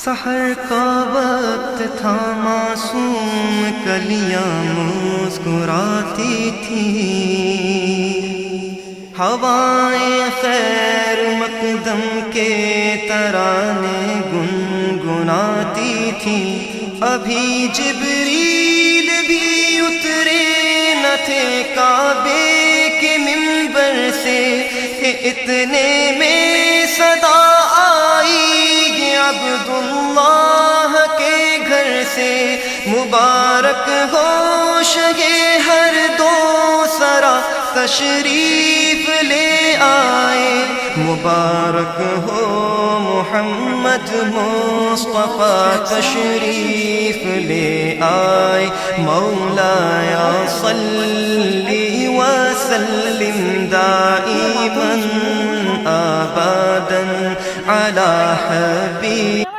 سحر کا وقت تھا، معصوم کلیاں مسکراتی تھیں، ہوائیں خیر مقدم کے ترانے گنگناتی تھیں۔ ابھی جبریل بھی اترے نہ تھے کعبے کے منبر سے کہ اتنے میں صدا آئی عبداللہ کے گھر سے، مبارک ہو شہ ہر دو سرا تشریف لے آئے، مبارک ہو محمد مصطفیٰ تشریف لے آئے۔ مولایا صلی وسلم دائما ابدا علی حبیب